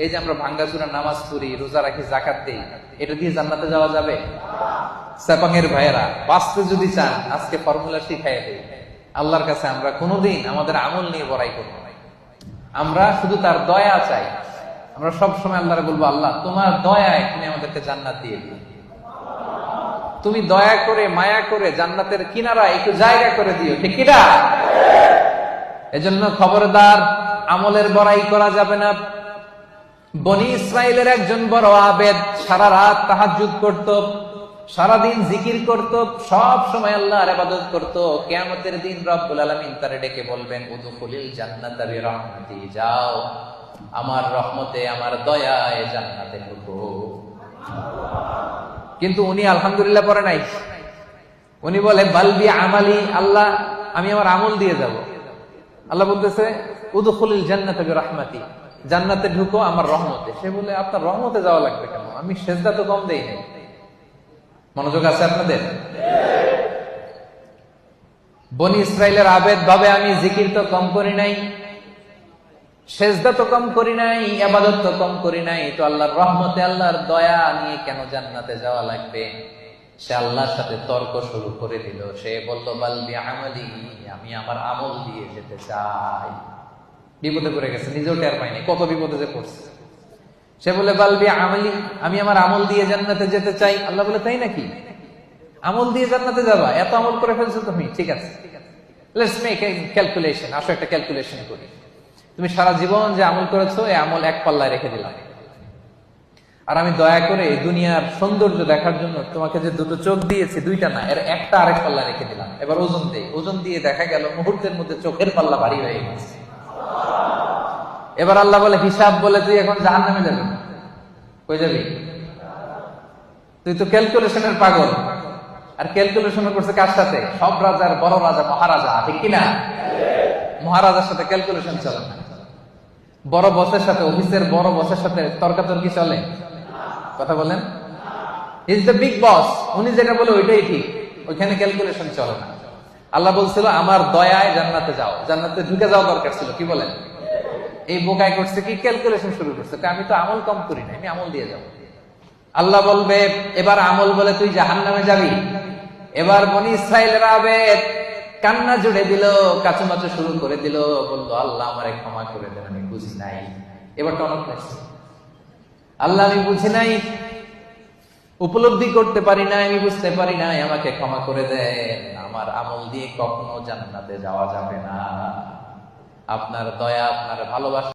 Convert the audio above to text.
এই যে আমরা ভাঙ্গাচুরা নামাজ পড়ি, রোজা রাখি, যাকাত দেই, এটা দিয়ে জান্নাতে যাওয়া যাবে? সাপাঙের ভাইয়েরা, বাঁচতে যদি চান আজকে ফর্মুলা শিখাই দেই। আল্লাহর কাছে আমরা কোনোদিন আমাদের আমল নিয়ে বড়াই করবো না, আমরা শুধু তার দয়া চাই। আমরা সবসময় আল্লাহরে বলবো, আল্লাহ তোমার দয়ায় তুমি আমাদেরকে জান্নাত দিয়ে দিও, তুমি দয়া করে মায়া করে জান্নাতের কিনারা একটু জায়গা করে দিও, ঠিক কিনা? এজন্য খবরদার, আমলের বড়াই করা যাবে না। বনি ইসরাইলের একজন বড় আবেদ, সারা রাত তাহাজ্জুদ করত, সারাদিন জিকির করত, সব সময় আল্লাহর ইবাদত করত। কিয়ামতের দিন রব্বুল আলামিন তারে ডেকে বলবেন, উদখুলিল জান্নাতা বিরহমাতি, যাও আমার রহমতে আমার দয়ায় জান্নাতে ঢুকো। কিন্তু উনি আলহামদুলিল্লাহ পড়ে নাই, উনি বলে বালবি আমালি, আল্লাহ আমি আমার আমল দিয়ে যাব। আল্লাহ বলতেছে উদখুলিল জান্নাতা বিরহমাতি, জান্নাতে ঢুকো আমার রহমতে। সে বলে আপনার রহমতে যাওয়া লাগবে কেন, আমি সেজদা তো কম দেই নাই। মনোযোগ আছে আপনাদের? বনি ইসরাইলের আবেদ ভাবে আমি জিকির তো কম করি নাই, সেজদা তো কম করি নাই, ইবাদত তো কম করি নাই, তো আল্লাহর রহমতে আল্লাহর দয়া নিয়ে কেন জান্নাতে যাওয়া লাগবে? সে আল্লাহর সাথে তর্ক শুরু করে দিল। সে বলল বালবি আমালি, আমি আমার আমল দিয়ে যেতে চাই। বিপদে পড়ে গেছে, নিজেও টের পায়নি কত বিপদে যে পড়ছে। সে বলে বালবি আমালি, আমি আমার আমল দিয়ে জান্নাতে যেতে চাই। আল্লাহ বলে তাই নাকি, আমল দিয়ে জান্নাতে যাবা? এত আমল করে ফেলছো তুমি, ঠিক আছে, লেটস মেক এ ক্যালকুলেশন, আসো একটা ক্যালকুলেশন করি। তুমি সারা জীবন যে আমল করেছো, এই আমল এক পাল্লায় রেখে দিলাম, আর আমি দয়া করে দুনিয়ার সৌন্দর্য দেখার জন্য তোমাকে যে দুটো চোখ দিয়েছি, দুইটা না, এর একটা আরেক পাল্লা রেখে দিলাম। এবার ওজন দেই, ওজন দিয়ে দেখা গেল মুহূর্তের মধ্যে চোখের পাল্লা ভারী হয়ে গেছে। এবার আল্লাহ বলে হিসাব বলে তুই এখন জাহান্নামে যাবি। কই যাবি? তুই তো ক্যালকুলেশনের পাগল, আর ক্যালকুলেশন করছে কার সাথে? সব রাজার বড় রাজা, মহারাজা, ঠিক কিনা? মহারাজার সাথে ক্যালকুলেশন চলে না, বড় বসের সাথে, অফিসের বড় বসের সাথে তর্কাতর্কি চলে? কথা বলেন? ইজ দ্য বিগ বস, উনি যেটা বলে ওইটাই ঠিক, ওইখানে ক্যালকুলেশন চলে না। আল্লাহ বলছিল আমার দয়ায় জান্নাতে যাও, জান্নাতে ঢুকে যাওয়া দরকার ছিল, কি বলেন? এই বোকাই করছে কি, ক্যালকুলেশন শুরু করছে, আমি তো আমল কম করি না, আমি আমল দিয়ে যাবো। আল্লাহ বলবে এবার আমল বলে তুই জাহান্নামে যাবি। এবার বনি ইসরাইলের আবেদ কান্না জুড়ে দিল, কাচুমাচু শুরু করে দিল, বললো আল্লাহ আমারে ক্ষমা করে দেন, আমি বুঝি নাই। এবার টনক লাগছে, আল্লাহ আমি বুঝি নাই, উপলব্ধি করতে পারি নাই, আমি বুঝতে পারি নাই, আমাকে ক্ষমা করে দেন, আমার আমল দিয়ে কখনো জান্নাতে যাওয়া যাবে না। আপনার দয়া, আপনার ভালোবাসা